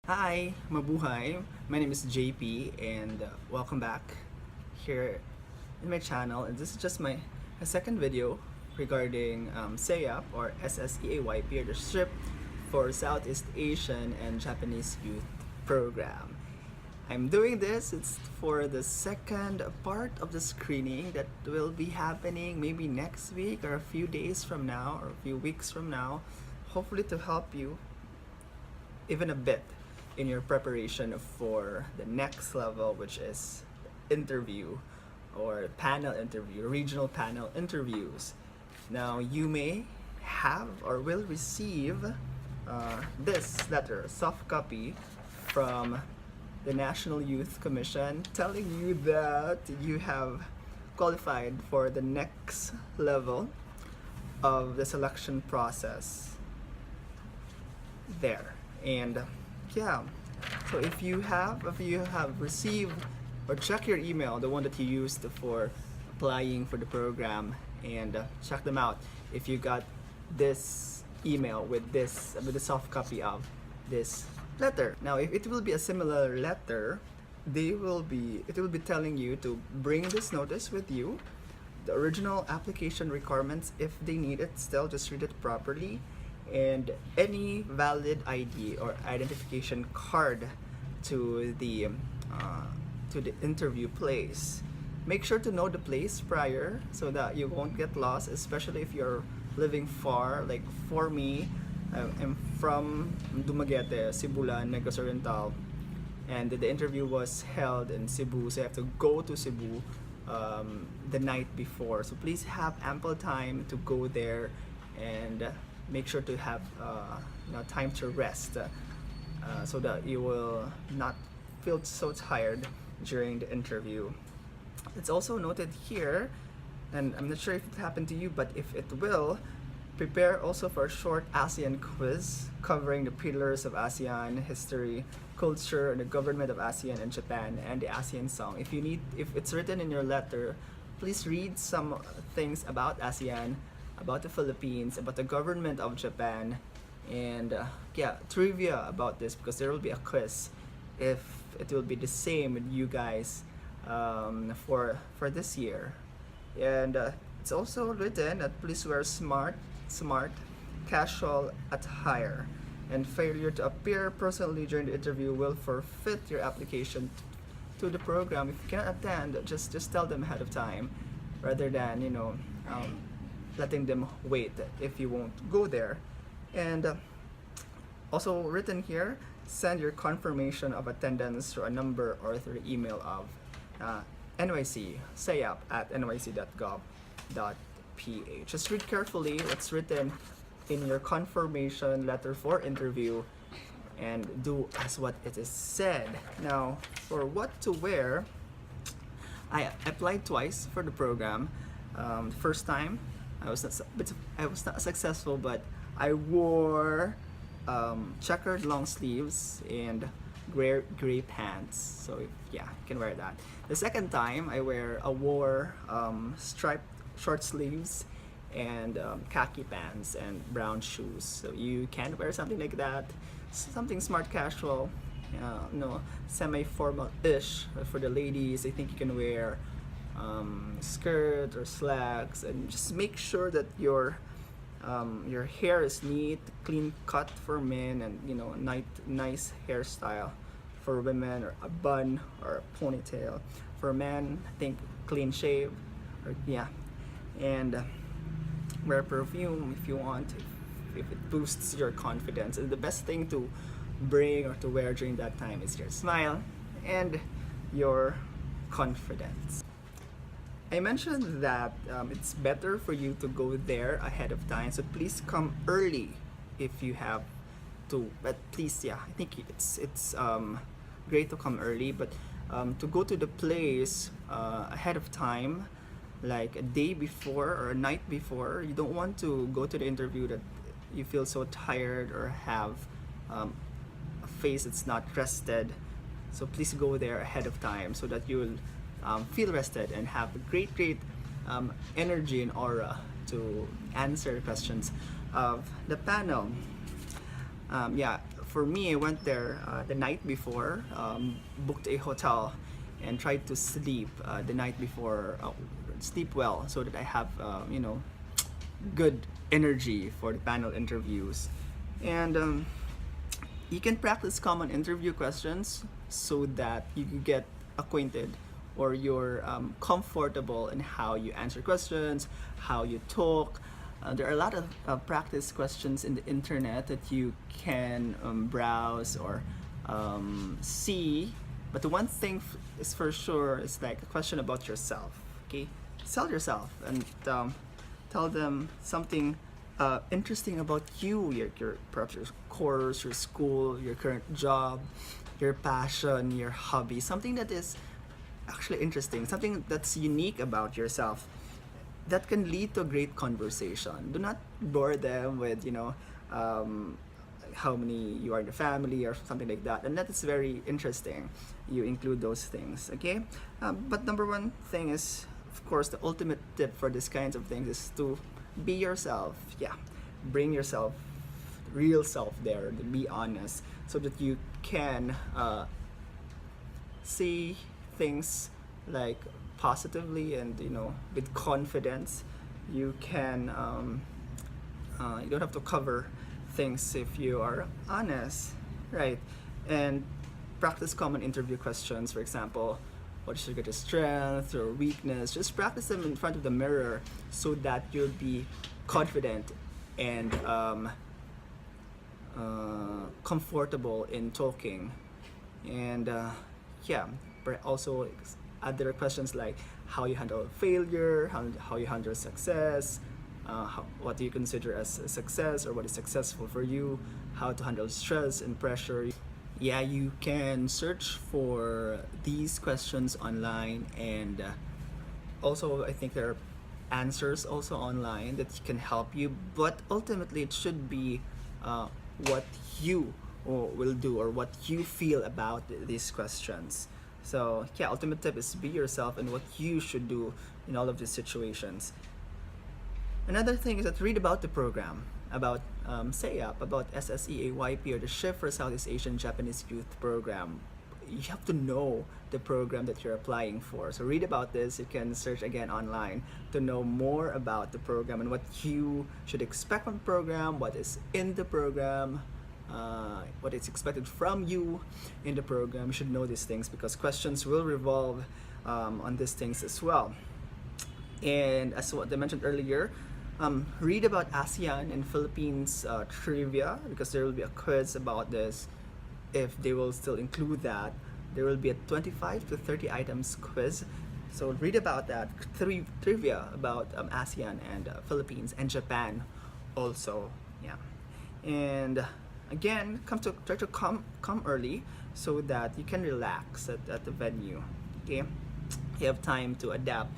Hi, Mabuhay. My name is JP and welcome back here in my channel. And this is just my second video regarding SEAYP or SSEAYP, or the SHIP for Southeast Asian and Japanese Youth Program. I'm doing this, it's for the second part of the screening that will be happening maybe next week or a few days from now or a few weeks from now, hopefully to help you even a bit in your preparation for the next level, which is interview or panel interview, regional panel interviews. Now you may have or will receive this letter, soft copy from the National Youth Commission telling you that you have qualified for the next level of the selection process there. And yeah, so if you have received or check your email, the one that you used for applying for the program, and check them out if you got this email with the soft copy of this letter. Now if it will be a similar letter, it will be telling you to bring this notice with you, the original application requirements if they need it still, just read it properly, and any valid ID or identification card to the interview place. Make sure to know the place prior so that you won't get lost, especially if you're living far. Like for me, I'm from Dumaguete, Cebulan, Negros Oriental, and the interview was held in Cebu, so I have to go to Cebu the night before. So please have ample time to go there and make sure to have time to rest so that you will not feel so tired during the interview. It's also noted here, and I'm not sure if it happened to you, but if it will, prepare also for a short ASEAN quiz covering the pillars of ASEAN, history, culture, and the government of ASEAN and Japan, and the ASEAN song. If it's written in your letter, please read some things about ASEAN, about the Philippines, about the government of Japan, and trivia about this, because there will be a quiz if it will be the same with you guys for this year. And it's also written that please wear smart, casual attire, and failure to appear personally during the interview will forfeit your application to the program. If you cannot attend, just tell them ahead of time, rather than letting them wait if you won't go there. And also written here, send your confirmation of attendance through a number or through the email of NYC, SEAYP at nyc.gov.ph. Just read carefully what's written in your confirmation letter for interview and do as what it is said. Now, for what to wear, I applied twice for the program. The first time, I was not successful, but I wore checkered long sleeves and gray pants. So yeah, you can wear that. The second time, I wore striped short sleeves and khaki pants and brown shoes. So you can wear something like that, something smart casual, semi-formal-ish. For the ladies, I think you can wear skirt or slacks, and just make sure that your hair is neat, clean cut for men, and nice hairstyle for women, or a bun or a ponytail. For men, I think clean shave, and wear perfume if you want, if it boosts your confidence. And the best thing to bring or to wear during that time is your smile and your confidence. I mentioned that it's better for you to go there ahead of time, so please come early if you have to. But please, I think it's great to come early, but to go to the place ahead of time, like a day before or a night before. You don't want to go to the interview that you feel so tired or have a face that's not rested. So please go there ahead of time so that you will feel rested and have a great energy and aura to answer questions of the panel. for me, I went there the night before, booked a hotel, and tried to sleep the night before, sleep well, so that I have good energy for the panel interviews. And you can practice common interview questions so that you get acquainted, or you're comfortable in how you answer questions, how you talk. There are a lot of practice questions in the internet that you can browse or see. But the one thing is for sure is like a question about yourself. Okay, sell yourself and tell them something interesting about you, your perhaps your course, your school, your current job, your passion, your hobby, something that is actually interesting, something that's unique about yourself, that can lead to a great conversation. Do not bore them with how many you are in the family or something like that, and that is very interesting. You include those things, okay? But number one thing is, of course, the ultimate tip for these kinds of things is to be yourself. Yeah, bring yourself, real self there. Be honest, so that you can say things like positively and with confidence. You can you don't have to cover things if you are honest, right? And practice common interview questions. For example, what is your greatest strength or weakness? Just practice them in front of the mirror so that you'll be confident and comfortable in talking. And yeah, also other questions like how you handle failure, how you handle success, what do you consider as a success, or what is successful for you, how to handle stress and pressure. Yeah, you can search for these questions online, and also I think there are answers also online that can help you, but ultimately it should be what you will do, or what you feel about these questions. So yeah, ultimate tip is be yourself and what you should do in all of these situations. Another thing is that read about the program, about SSEAYP, about SSEAYP, or the Shift for Southeast Asian Japanese Youth Program. You have to know the program that you're applying for. So read about this. You can search again online to know more about the program and what you should expect from the program, what is in the program, what is expected from you in the program. You should know these things because questions will revolve on these things as well. And as what I mentioned earlier, read about ASEAN and Philippines trivia, because there will be a quiz about this. If they will still include that, there will be a 25 to 30 items quiz. So read about that, trivia about ASEAN and Philippines and Japan also. Yeah, and again, try to come early so that you can relax at the venue. Okay, you have time to adapt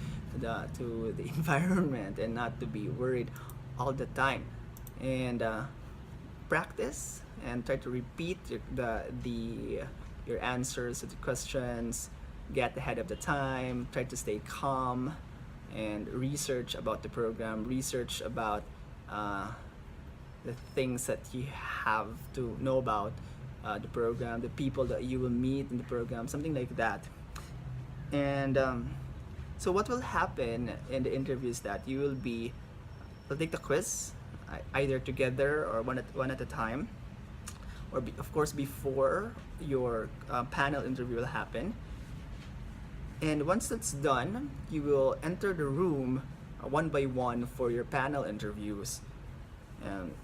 to the environment and not to be worried all the time. And practice and try to repeat your answers to the questions. Get ahead of the time. Try to stay calm and research about the program. Research about the things that you have to know about the program, the people that you will meet in the program, something like that. And so what will happen in the interview is that you'll take the quiz either together or one at a time, or of course before your panel interview will happen. And once that's done, you will enter the room one by one for your panel interviews.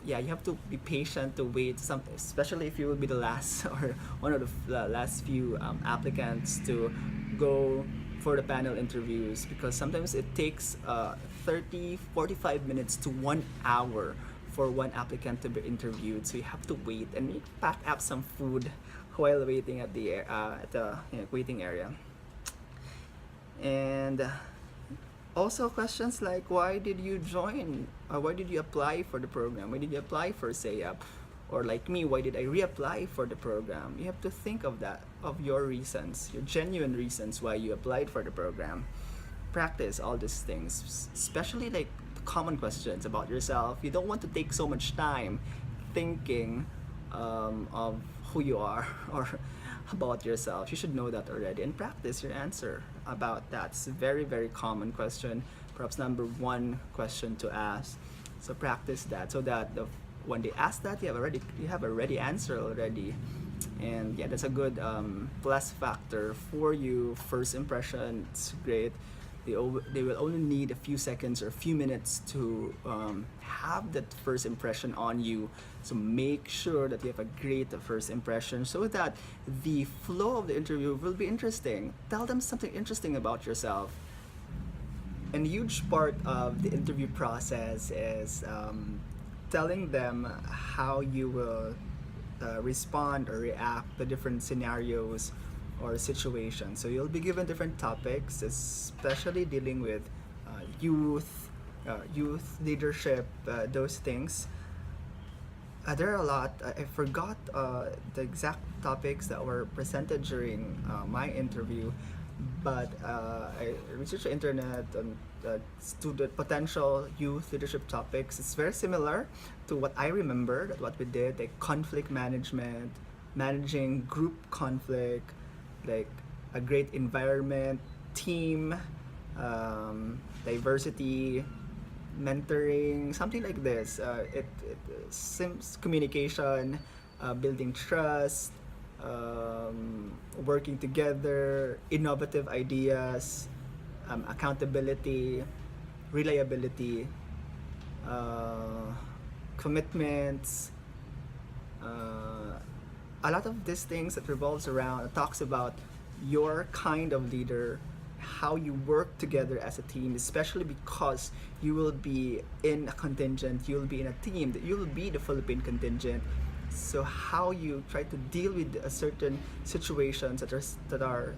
Yeah, you have to be patient to wait, especially if you will be the last or one of the last few applicants to go for the panel interviews, because sometimes it takes 45 minutes to 1 hour for one applicant to be interviewed. So you have to wait and you pack up some food while waiting at the waiting area. And also questions like, why did you join? Why did you apply for the program? Why did you apply for SSEAYP? Or like me, why did I reapply for the program? You have to think of that, of your reasons, your genuine reasons why you applied for the program. Practice all these things, especially like the common questions about yourself. You don't want to take so much time thinking of who you are or about yourself. You should know that already and practice your answer about that. It's a very, very common question, perhaps number one question to ask. So practice that so that when they ask that, you have a ready answer already. And yeah, that's a good plus factor for you. First impression, it's great. They will only need a few seconds or a few minutes to have that first impression on you. So make sure that you have a great first impression so that the flow of the interview will be interesting. Tell them something interesting about yourself. And a huge part of the interview process is telling them how you will respond or react to different scenarios or situations. So you'll be given different topics, especially dealing with youth leadership, those things. There are a lot. I forgot the exact topics that were presented during my interview, but I researched the internet on student potential youth leadership topics. It's very similar to what I remember, that what we did, like conflict management, managing group conflict, like a great environment, team, diversity, mentoring, something like this. It sims communication, building trust, working together, innovative ideas, accountability, reliability, commitments. A lot of these things that revolves around talks about your kind of leader, how you work together as a team, especially because you will be in a contingent, you will be in a team, that you will be the Philippine contingent. So how you try to deal with a certain situations that are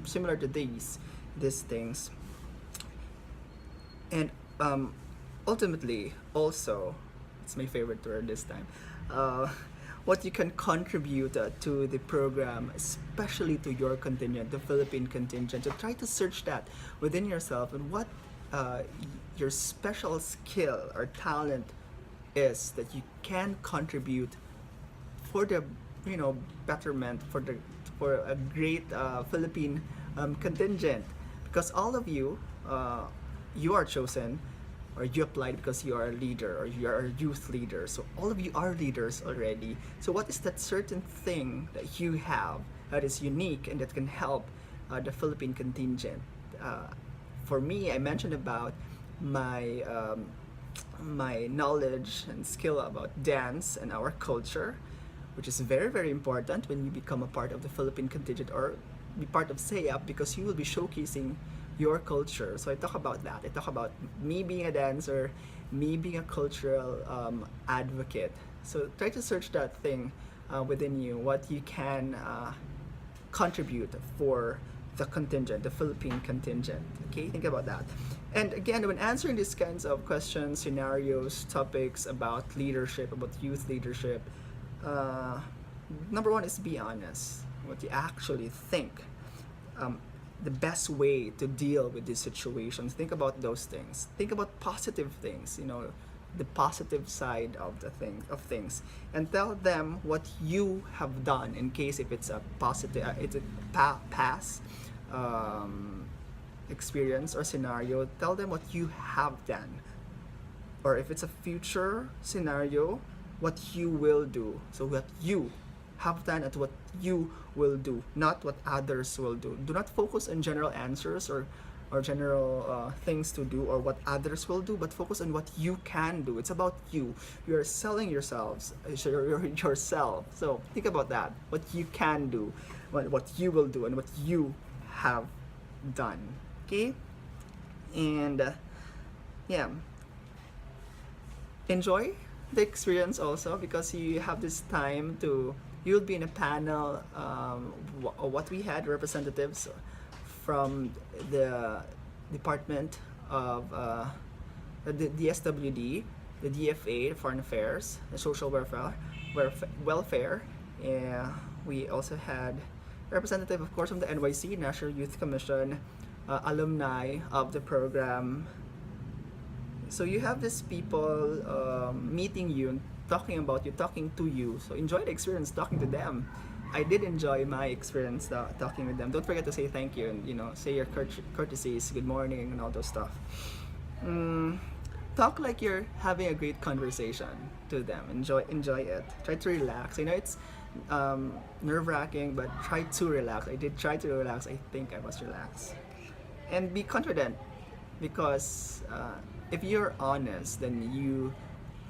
similar to these things, and ultimately also, it's my favorite word this time, what you can contribute to the program, especially to your contingent, the Philippine contingent. To try to search that within yourself and what your special skill or talent is that you can contribute for the betterment for a great Philippine contingent, because all of you you are chosen or you applied because you are a leader or you are a youth leader. So all of you are leaders already. So what is that certain thing that you have that is unique and that can help the Philippine contingent? For me, I mentioned about my my knowledge and skill about dance and our culture, which is very, very important when you become a part of the Philippine contingent or be part of SSEAYP, because you will be showcasing your culture. So I talk about that. I talk about me being a dancer, me being a cultural advocate. So try to search that thing within you, what you can contribute for the contingent, the Philippine contingent. Okay, think about that. And again, when answering these kinds of questions, scenarios, topics about leadership, about youth leadership, number one is be honest. What you actually think. The best way to deal with these situations. Think about those things. Think about positive things. The positive side of things, and tell them what you have done in case if it's a positive, it's a past experience or scenario. Tell them what you have done, or if it's a future scenario, what you will do. So what you have done and what you will do, not what others will do. Do not focus on general answers or general things to do or what others will do, but focus on what you can do. It's about you. You are selling yourself. So think about that. What you can do, what you will do, and what you have done. Okay? And yeah, enjoy the experience also, because you have this time to, you'll be in a panel. What we had representatives from the Department of the SWD, the DFA, Foreign Affairs, the Social Welfare. We also had representative, of course, from the NYC, National Youth Commission, alumni of the program. So you have these people meeting you talking about you, talking to you. So enjoy the experience talking to them. I did enjoy my experience talking with them. Don't forget to say thank you and say your courtesies, good morning, and all those stuff. Mm, talk like you're having a great conversation to them. Enjoy it. Try to relax. I know it's nerve wracking, but try to relax. I did try to relax. I think I was relaxed. And be confident, because if you're honest, then you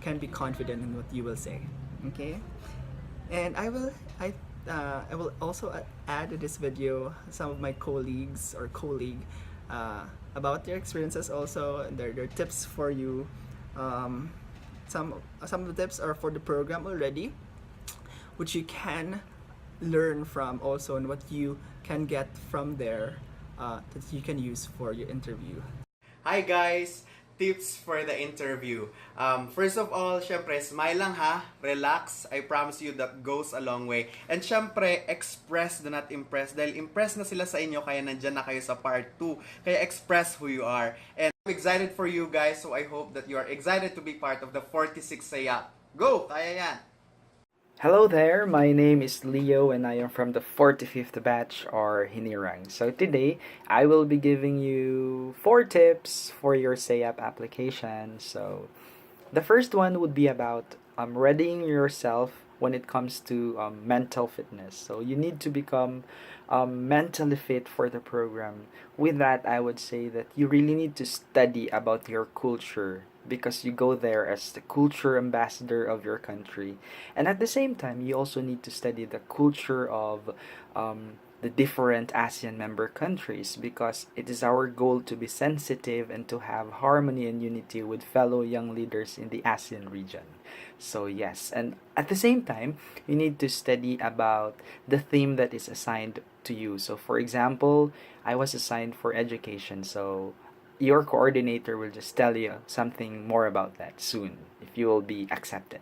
can be confident in what you will say. Okay. And I will also add to this video some of my colleague about their experiences, also their tips for you. Um, some of the tips are for the program already, which you can learn from also, and what you can get from there that you can use for your interview. Hi guys! Tips for the interview. First of all, syempre, smile lang ha. Relax. I promise you that goes a long way. And syempre, express, do not impress. Dahil impress na sila sa inyo, kaya nandyan na kayo sa part 2. Kaya express who you are. And I'm excited for you guys, so I hope that you are excited to be part of the 46 SSEAYP. Go! Kaya yan! Hello there, my name is Leo and I am from the 45th batch or Hinirang. So today, I will be giving you 4 tips for your SSEAYP application. So the first one would be about readying yourself when it comes to mental fitness. So you need to become mentally fit for the program. With that, I would say that you really need to study about your culture, because you go there as the culture ambassador of your country. And at the same time, you also need to study the culture of the different ASEAN member countries, because it is our goal to be sensitive and to have harmony and unity with fellow young leaders in the ASEAN region. So yes, and at the same time, you need to study about the theme that is assigned to you. So for example, I was assigned for education, so your coordinator will just tell you something more about that soon if you will be accepted.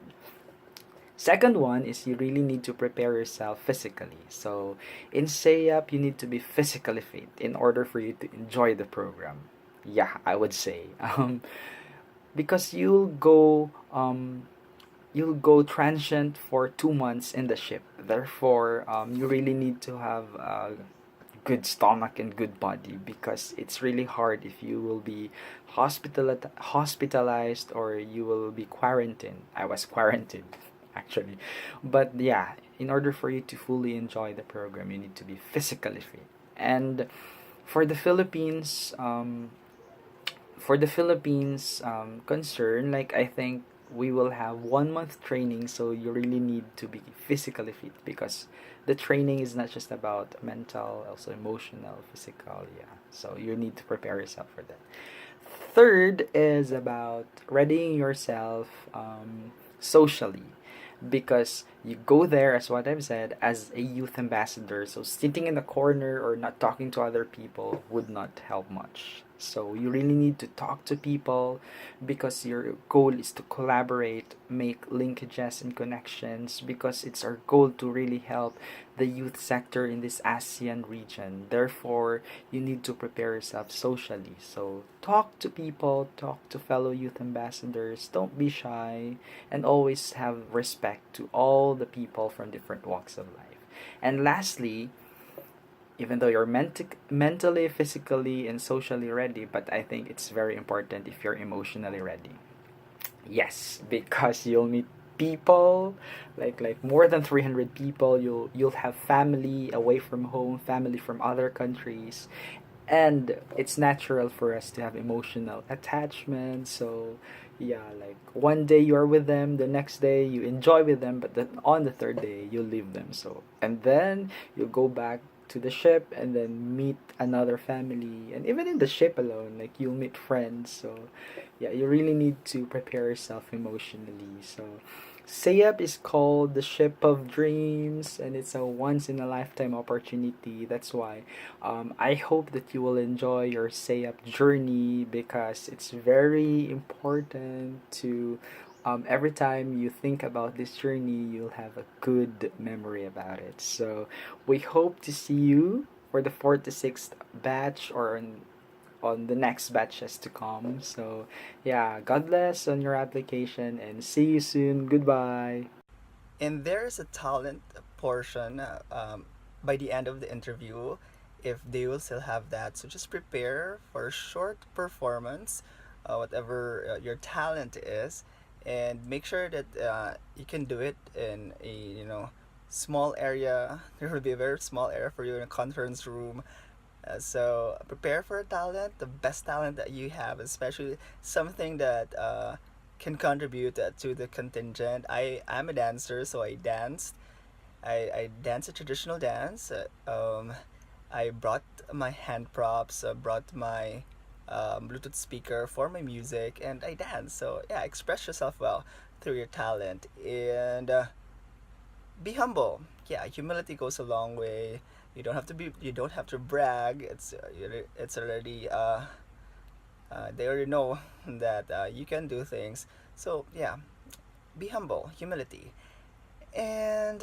Second one is you really need to prepare yourself physically. So in SSEAYP, you need to be physically fit in order for you to enjoy the program. Yeah, I would say. Because you'll go transient for 2 months in the ship. Therefore, you really need to have good stomach and good body, because it's really hard if you will be hospitalized or you will be quarantined. I was quarantined actually, but yeah, in order for you to fully enjoy the program, you need to be physically fit. And for the Philippines concern, like, I think we will have 1 month training, so you really need to be physically fit, because the training is not just about mental, also emotional, physical. Yeah, so you need to prepare yourself for that. Third is about readying yourself socially, because you go there, as what I've said, as a youth ambassador. So sitting in a corner or not talking to other people would not help much. So you really need to talk to people, because your goal is to collaborate, make linkages and connections, because it's our goal to really help the youth sector in this ASEAN region. Therefore, you need to prepare yourself socially. So talk to people, talk to fellow youth ambassadors, don't be shy, and always have respect to all the people from different walks of life. And lastly, even though you're mentally, physically, and socially ready, but I think it's very important if you're emotionally ready. Yes, because you'll meet people, like more than 300 people. You'll have family away from home, family from other countries, and it's natural for us to have emotional attachment. So yeah, like one day you're with them, the next day you enjoy with them, but then on the third day you leave them. So, and then you go back to the ship and then meet another family, and even in the ship alone, like, you'll meet friends. So yeah, you really need to prepare yourself emotionally. So SSEAYP is called the Ship of Dreams, and it's a once in a lifetime opportunity. That's why I hope that you will enjoy your SSEAYP journey, because it's very important to every time you think about this journey, you'll have a good memory about it. So we hope to see you for the 4th to 6th batch, or on the next batches to come. So yeah, God bless on your application and see you soon. Goodbye. And there's a talent portion by the end of the interview, if they will still have that. So just prepare for a short performance, whatever your talent is, and make sure that you can do it in a small area. There will be a very small area for you in a conference room. So prepare for a talent, the best talent that you have, especially something that can contribute to the contingent. I'm a dancer, so I danced. I dance a traditional dance. I brought my hand props, brought my Bluetooth speaker for my music, and I dance. So yeah, express yourself well through your talent, and be humble. Yeah, humility goes a long way. You don't have to brag. It's already they already know that you can do things. So yeah, be humble, humility, and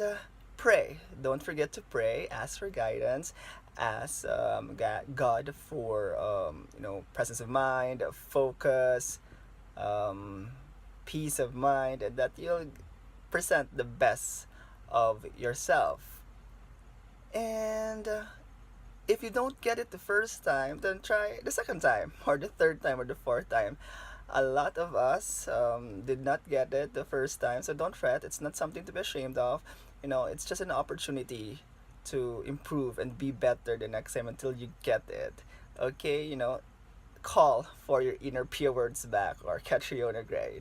pray. Don't forget to pray. Ask for guidance. Ask God for presence of mind, focus, um, peace of mind, and that you'll present the best of yourself. And if you don't get it the first time, then try the second time, or the third time, or the fourth time. A lot of us did not get it the first time, so don't fret. It's not something to be ashamed of. It's just an opportunity to improve and be better the next time until you get it. Okay, call for your inner pure words back, or catch your inner gray.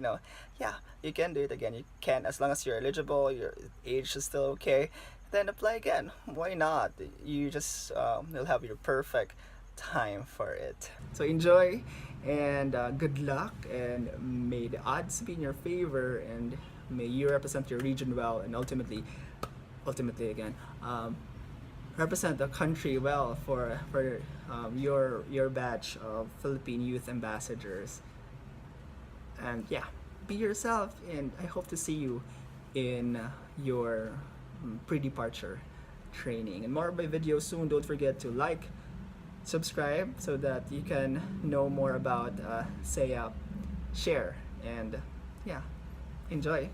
Yeah, you can do it again. You can, as long as you're eligible, your age is still okay. Then apply again. Why not? You just you'll have your perfect time for it. So enjoy, and good luck, and may the odds be in your favor, and may you represent your region well, and ultimately again, represent the country well for your batch of Philippine Youth Ambassadors. And yeah, be yourself, and I hope to see you in your pre-departure training. And more of my videos soon. Don't forget to like, subscribe, so that you can know more about SSEAYP, share, and yeah, enjoy.